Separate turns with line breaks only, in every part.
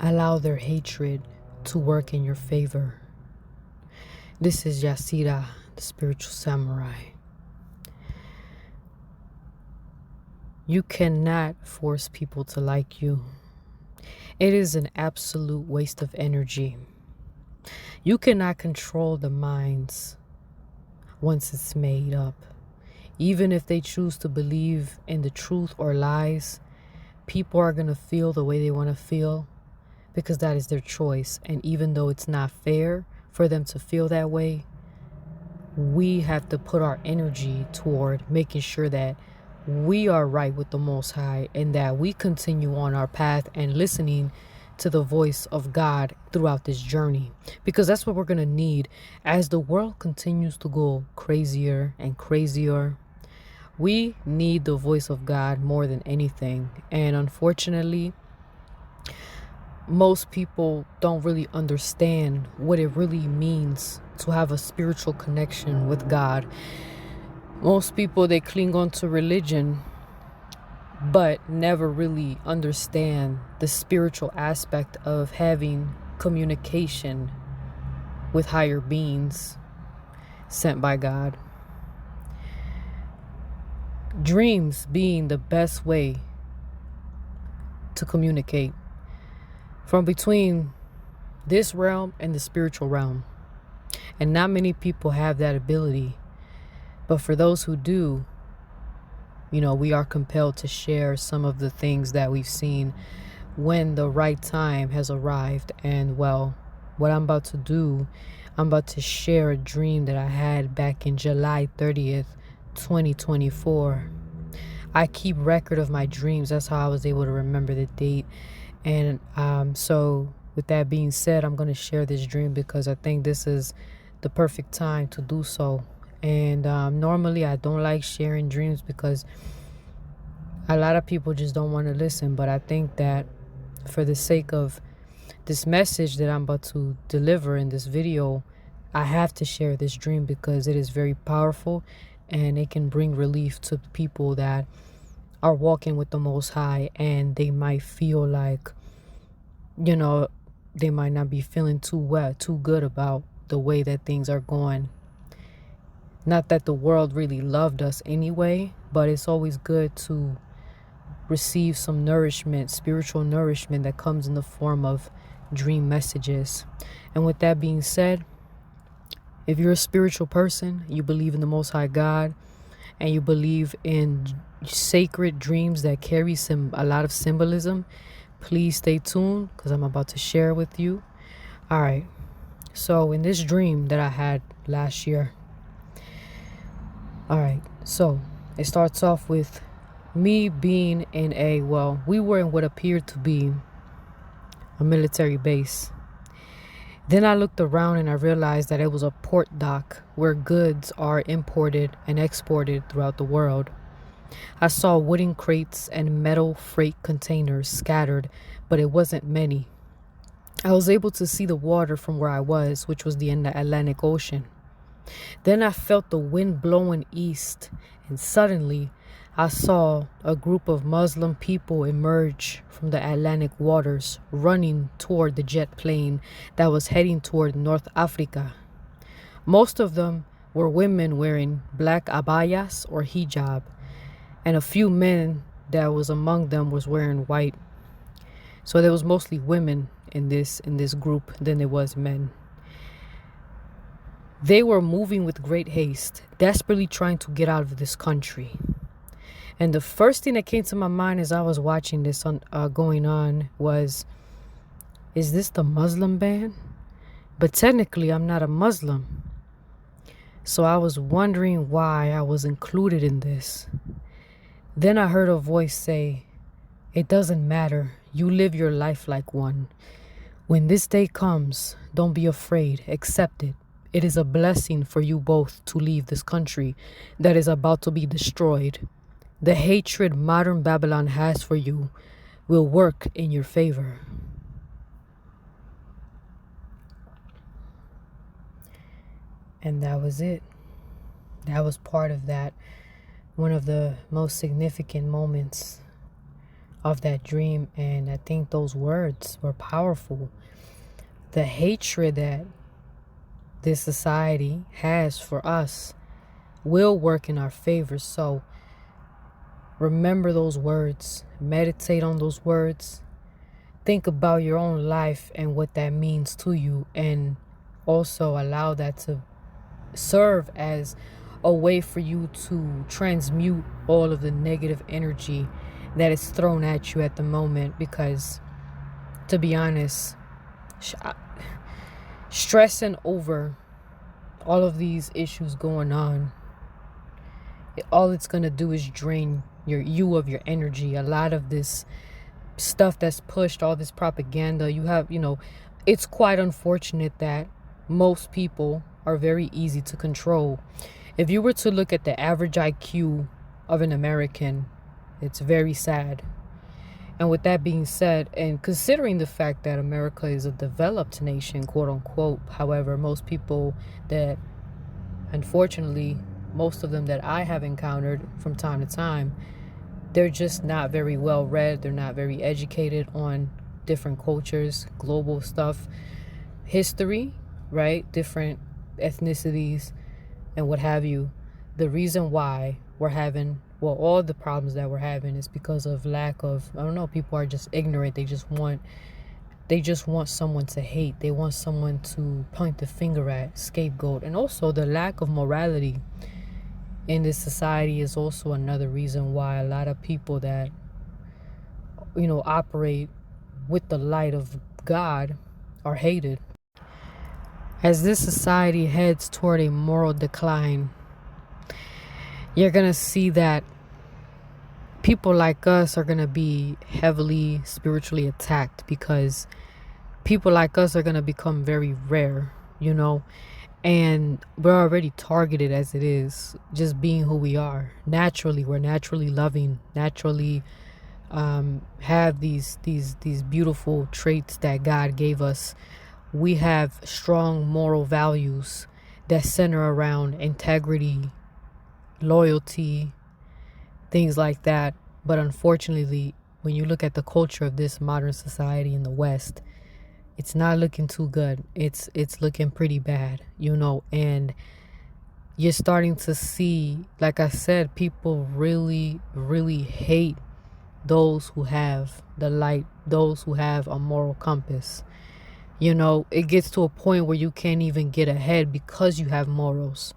Allow their hatred to work in your favor. This is Yasira, the spiritual samurai. You cannot force people to like you. It is an absolute waste of energy. You cannot control the minds once it's made up. Even if they choose to believe in the truth or lies, people are going to feel the way they want to feel because that is their choice. And even though it's not fair for them to feel that way, we have to put our energy toward making sure that we are right with the Most High and that we continue on our path and listening to the voice of God throughout this journey, because that's what we're going to need as the world continues to go crazier and crazier. We need the voice of God more than anything. And unfortunately, most people don't really understand what it really means to have a spiritual connection with God. Most people, they cling on to religion, but never really understand the spiritual aspect of having communication with higher beings sent by God. Dreams being the best way to communicate from between this realm and the spiritual realm. And not many people have that ability. But for those who do, we are compelled to share some of the things that we've seen when the right time has arrived. And well, what I'm about to do, I'm about to share a dream that I had back in July 30th, 2024. I keep record of my dreams. That's how I was able to remember the date. And so with that being said, I'm going to share this dream because I think this is the perfect time to do so. And normally I don't like sharing dreams because a lot of people just don't want to listen. But I think that for the sake of this message that I'm about to deliver in this video, I have to share this dream because it is very powerful and it can bring relief to people that are walking with the Most High, and they might feel like, they might not be feeling too good about the way that things are going. Not that the world really loved us anyway, but it's always good to receive some nourishment, spiritual nourishment that comes in the form of dream messages. And with that being said, if you're a spiritual person, you believe in the Most High God, and you believe in sacred dreams that carry a lot of symbolism, please stay tuned because I'm about to share with you. All right. So in this dream that I had last year, all right, so it starts off with me being in we were in what appeared to be a military base. Then I looked around and I realized that it was a port dock where goods are imported and exported throughout the world. I saw wooden crates and metal freight containers scattered, but it wasn't many. I was able to see the water from where I was, which was in the Atlantic Ocean. Then I felt the wind blowing east, and suddenly I saw a group of Muslim people emerge from the Atlantic waters, running toward the jet plane that was heading toward North Africa. Most of them were women wearing black abayas or hijab, and a few men that was among them was wearing white. So there was mostly women in this group than there was men. They were moving with great haste, desperately trying to get out of this country. And the first thing that came to my mind as I was watching this going on was, is this the Muslim ban? But technically, I'm not a Muslim. So I was wondering why I was included in this. Then I heard a voice say, "It doesn't matter. You live your life like one. When this day comes, don't be afraid. Accept it. It is a blessing for you both to leave this country that is about to be destroyed. The hatred modern Babylon has for you will work in your favor." And that was it. That was part of that, one of the most significant moments of that dream. And I think those words were powerful. The hatred that this society has for us will work in our favor. So remember those words, meditate on those words, think about your own life and what that means to you, and also allow that to serve as a way for you to transmute all of the negative energy that is thrown at you at the moment. Because to be honest, stressing over all of these issues going on, all it's going to do is drain you of your energy. A lot of this stuff that's pushed, all this propaganda you have, it's quite unfortunate that most people are very easy to control. If you were to look at the average IQ of an American, it's very sad. And with that being said, and considering the fact that America is a developed nation, quote unquote, however, most people that, unfortunately, most of them that I have encountered from time to time, they're just not very well read. They're not very educated on different cultures, global stuff, history, right? Different ethnicities and what have you. The reason why we're having, all the problems that we're having is because of lack of, I don't know, people are just ignorant. They just want someone to hate. They want someone to point the finger at, scapegoat. And also the lack of morality in this society is also another reason why a lot of people that, operate with the light of God are hated. As this society heads toward a moral decline, you're going to see that people like us are going to be heavily spiritually attacked, because people like us are going to become very rare, and we're already targeted as it is, just being who we are. Naturally, we're naturally loving, naturally have these beautiful traits that God gave us. We have strong moral values that center around integrity, loyalty, things like that. But unfortunately, when you look at the culture of this modern society in the West, it's not looking too good. It's looking pretty bad, and you're starting to see, like I said, people really, really hate those who have the light, those who have a moral compass. It gets to a point where you can't even get ahead because you have morals,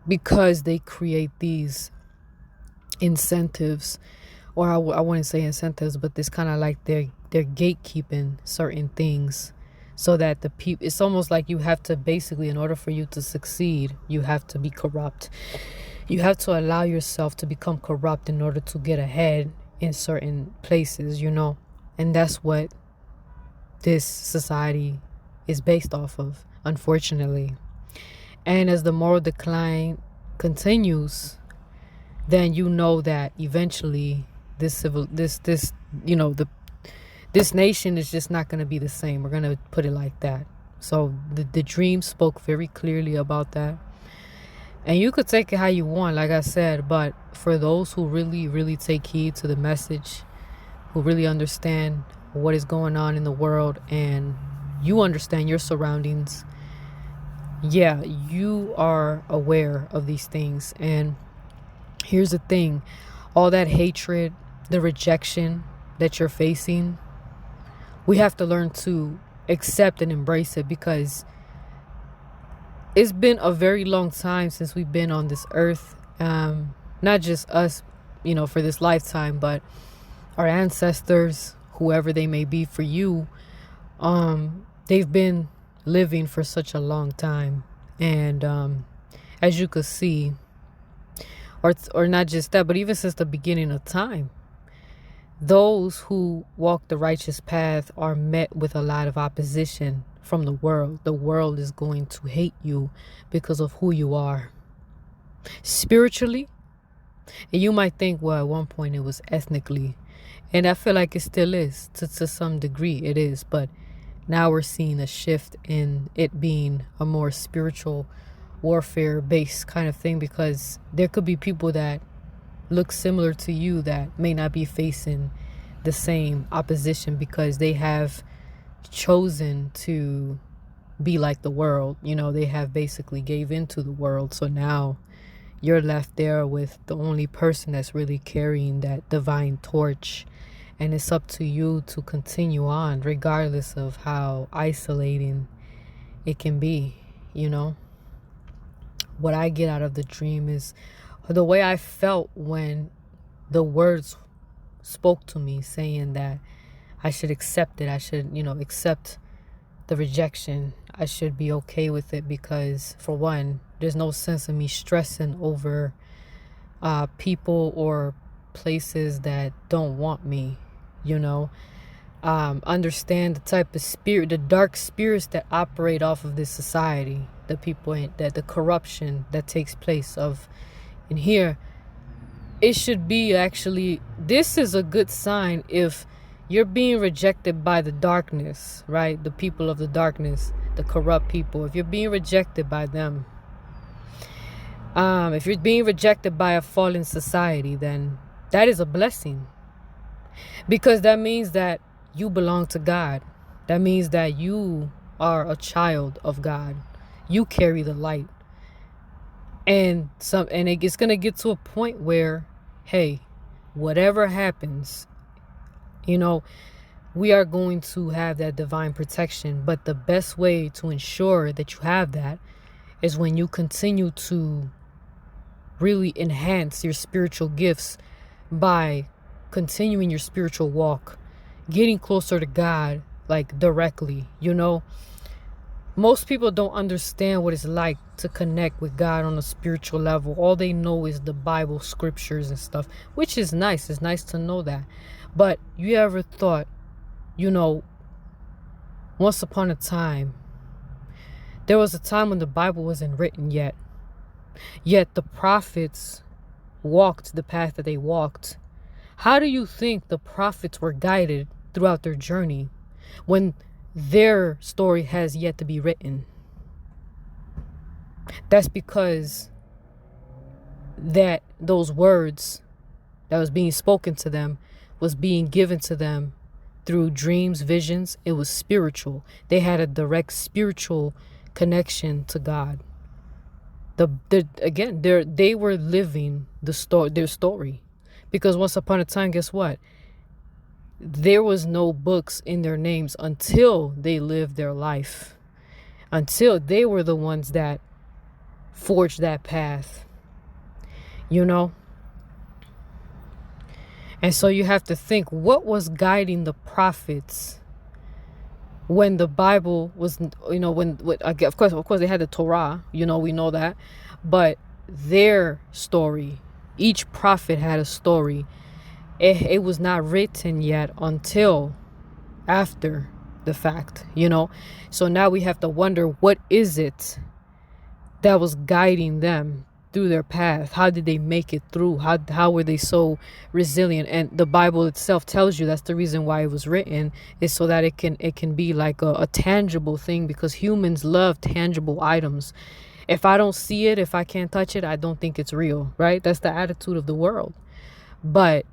because they create these incentives, or I wouldn't say incentives, but this kind of like they're gatekeeping certain things, so that the people, it's almost like you have to basically, in order for you to succeed, you have to be corrupt. You have to allow yourself to become corrupt in order to get ahead in certain places, and that's what this society is based off of, unfortunately. And as the moral decline continues, then that eventually this nation is just not going to be the same. We're going to put it like that. So the dream spoke very clearly about that. And you could take it how you want, like I said, but for those who really, really take heed to the message, who really understand what is going on in the world, and you understand your surroundings, you are aware of these things. And here's the thing, all that hatred, the rejection that you're facing, we have to learn to accept and embrace it, because it's been a very long time since we've been on this earth. Not just us, for this lifetime, but our ancestors, whoever they may be for you, they've been living for such a long time. And as you could see, or not just that, but even since the beginning of time, those who walk the righteous path are met with a lot of opposition from the world. The world is going to hate you because of who you are spiritually. And you might think, well, at one point it was ethnically, and I feel like it still is to some degree. It is, but now we're seeing a shift in it being a more spiritual warfare based kind of thing, because there could be people that look similar to you that may not be facing the same opposition because they have chosen to be like the world. They have basically gave into the world. So now you're left there with the only person that's really carrying that divine torch. And it's up to you to continue on, regardless of how isolating it can be. What I get out of the dream is the way I felt when the words spoke to me, saying that I should accept it. I should, accept the rejection. I should be okay with it because, for one, there's no sense of me stressing over people or places that don't want me. Understand the type of spirit, the dark spirits that operate off of this society, the people that the corruption that takes place of in here. It should be actually, this is a good sign if you're being rejected by the darkness, right? The people of the darkness, the corrupt people. If you're being rejected by them, if you're being rejected by a fallen society, then that is a blessing. Because that means that you belong to God. That means that you are a child of God. You carry the light. And it's going to get to a point where, hey, whatever happens, we are going to have that divine protection. But the best way to ensure that you have that is when you continue to really enhance your spiritual gifts by continuing your spiritual walk, getting closer to God, like directly. Most people don't understand what it's like to connect with God on a spiritual level. All they know is the Bible scriptures and stuff, which is nice. It's nice to know that. But you ever thought, once upon a time, there was a time when the Bible wasn't written yet. Yet the prophets walked the path that they walked. How do you think the prophets were guided throughout their journey when their story has yet to be written? That's because that those words that was being spoken to them was being given to them through dreams, visions. It was spiritual. They had a direct spiritual connection to God. They were living their story. Because once upon a time, guess what? There was no books in their names until they lived their life. Until they were the ones that forged that path. And so you have to think, what was guiding the prophets when the Bible was, of course they had the Torah, we know that. But their story, each prophet had a story. It was not written yet until after the fact, So now we have to wonder, what is it that was guiding them through their path? How did they make it through? How were they so resilient? And the Bible itself tells you that's the reason why it was written, is so that it can be like a tangible thing, because humans love tangible items. If I don't see it, if I can't touch it, I don't think it's real, right? That's the attitude of the world. But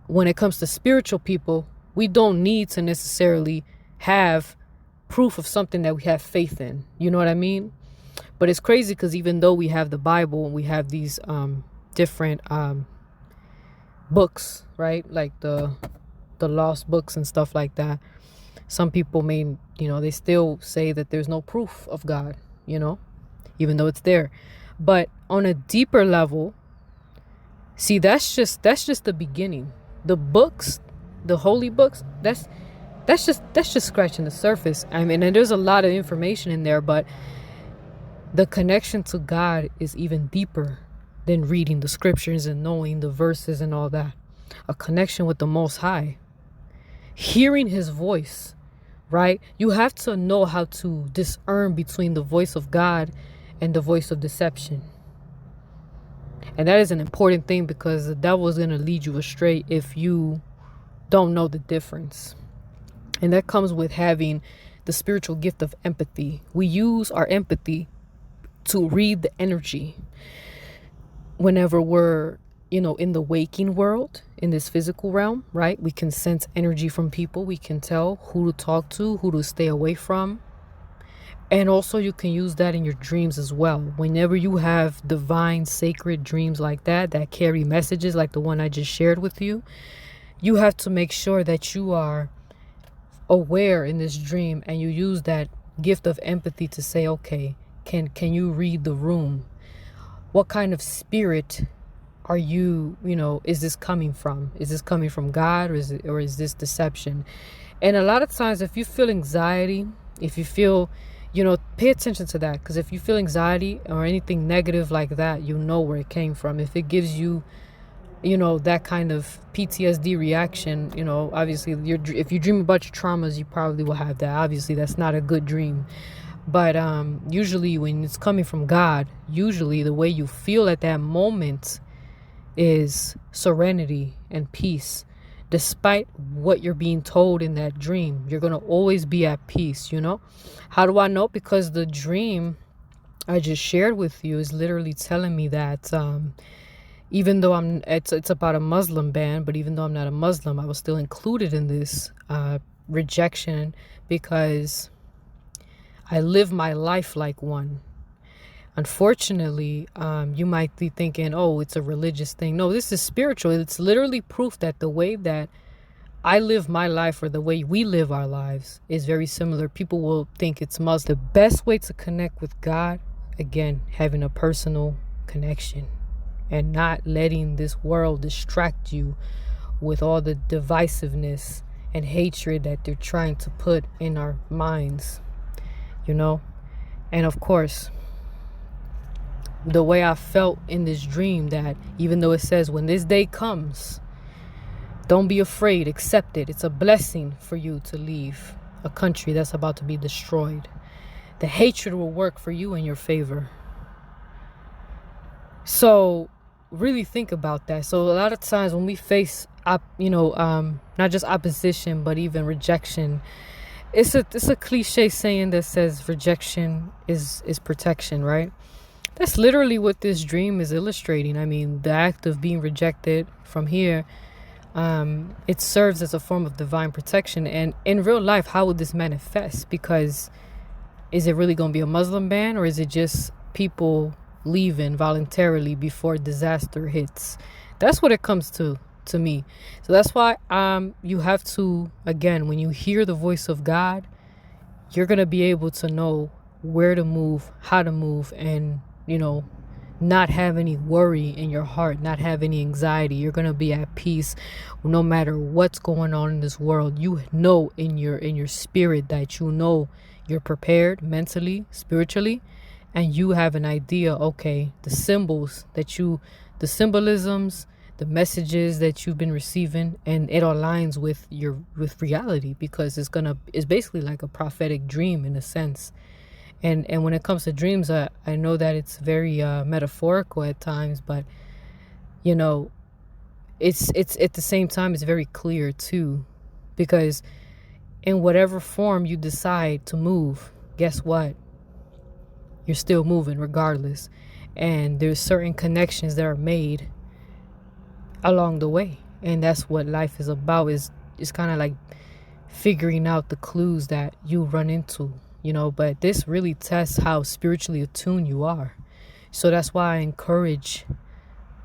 when it comes to spiritual people, we don't need to necessarily have proof of something that we have faith in. You know what I mean? But it's crazy because even though we have the Bible and we have these different books, right? Like the lost books and stuff like that. Some people they still say that there's no proof of God, even though it's there. But on a deeper level, see, that's just the beginning. The books, the holy books, that's just scratching the surface. I mean, and there's a lot of information in there, but the connection to God is even deeper than reading the scriptures and knowing the verses and all that. A connection with the Most High, hearing his voice, right? You have to know how to discern between the voice of God and the voice of deception. And that is an important thing, because the devil is going to lead you astray if you don't know the difference. And that comes with having the spiritual gift of empathy. We use our empathy to read the energy whenever we're in the waking world, in this physical realm, right? We can sense energy from people. We can tell who to talk to, who to stay away from. And also you can use that in your dreams as well. Whenever you have divine, sacred dreams like that carry messages like the one I just shared with you, you have to make sure that you are aware in this dream and you use that gift of empathy to say, okay, can you read the room? What kind of spirit are you, is this coming from? Is this coming from God, or is this deception? And a lot of times if you feel anxiety, if you feel, pay attention to that, because if you feel anxiety or anything negative like that, you know where it came from. If it gives you, that kind of PTSD reaction, obviously if you dream about your traumas, you probably will have that. Obviously that's not a good dream. But usually when it's coming from God, usually the way you feel at that moment is serenity and peace. Despite what you're being told in that dream, you're going to always be at peace, How do I know? Because the dream I just shared with you is literally telling me that even though it's about a Muslim ban, but even though I'm not a Muslim, I was still included in this rejection because I live my life like one. Unfortunately, you might be thinking, oh, it's a religious thing. No, this is spiritual. It's literally proof that the way that I live my life, or the way we live our lives, is very similar. People will think it's Muslim. The best way to connect with God, again, having a personal connection and not letting this world distract you with all the divisiveness and hatred that they're trying to put in our minds, And of course, the way I felt in this dream, that even though it says when this day comes, don't be afraid, accept it. It's a blessing for you to leave a country that's about to be destroyed. The hatred will work for you in your favor. So really think about that. So a lot of times when we face, not just opposition, but even rejection, it's a cliche saying that says rejection is protection, right? That's literally what this dream is illustrating. I mean, the act of being rejected from here, it serves as a form of divine protection. And in real life, how would this manifest? Because is it really going to be a Muslim ban, or is it just people leaving voluntarily before disaster hits? That's what it comes to me. So that's why you have to, again, when you hear the voice of God, you're going to be able to know where to move, how to move, and not have any worry in your heart, not have any anxiety. You're going to be at peace no matter what's going on in this world. You know in your spirit that you're prepared mentally, spiritually, and you have an idea, okay, the symbolisms, the messages that you've been receiving, and it aligns with reality, because it's basically like a prophetic dream in a sense. And when it comes to dreams, I know that it's very metaphorical at times, but it's at the same time it's very clear too, because in whatever form you decide to move, guess what? You're still moving regardless, and there's certain connections that are made along the way, and that's what life is about. Is kind of like figuring out the clues that you run into. But this really tests how spiritually attuned you are. So that's why I encourage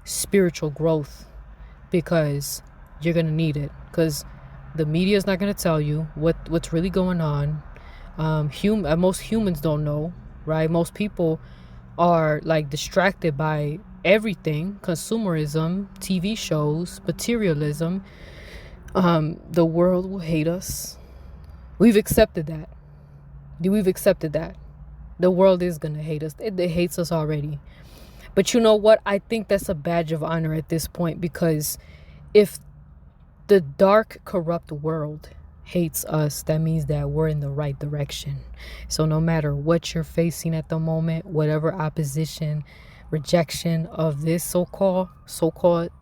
spiritual growth, because you're going to need it, because the media is not going to tell you what's really going on. Most humans don't know, right? Most people are like distracted by everything: consumerism, TV shows, materialism. The world will hate us. We've accepted that. The world is going to hate us. It hates us already. But you know what? I think that's a badge of honor at this point, because if the dark, corrupt world hates us, that means that we're in the right direction. So no matter what you're facing at the moment, whatever opposition, rejection of this so-called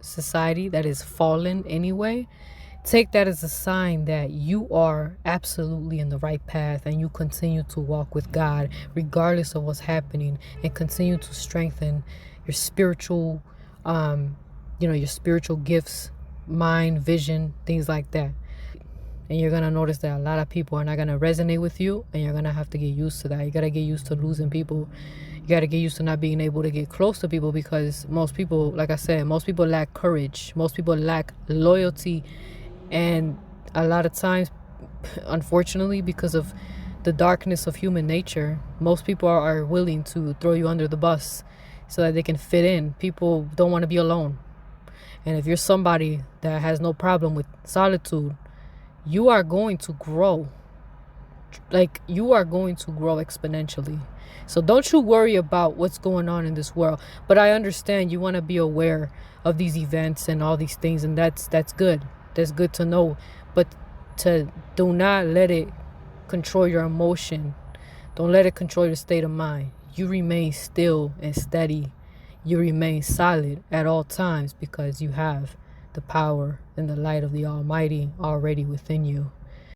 society that is fallen anyway, take that as a sign that you are absolutely in the right path, and you continue to walk with God regardless of what's happening, and continue to strengthen your spiritual your spiritual gifts, mind, vision, things like that. And you're going to notice that a lot of people are not going to resonate with you, and you're going to have to get used to that. You got to get used to losing people. You got to get used to not being able to get close to people, because most people, like I said, most people lack courage. Most people lack loyalty. And a lot of times, unfortunately, because of the darkness of human nature, most people are willing to throw you under the bus so that they can fit in. People don't want to be alone. And if you're somebody that has no problem with solitude, you are going to grow. Like, you are going to grow exponentially. So don't you worry about what's going on in this world. But I understand you want to be aware of these events and all these things, and that's good. That's good to know. But do not let it control your emotion. Don't let it control your state of mind. You remain still and steady. You remain solid at all times, because you have the power and the light of the Almighty already within you.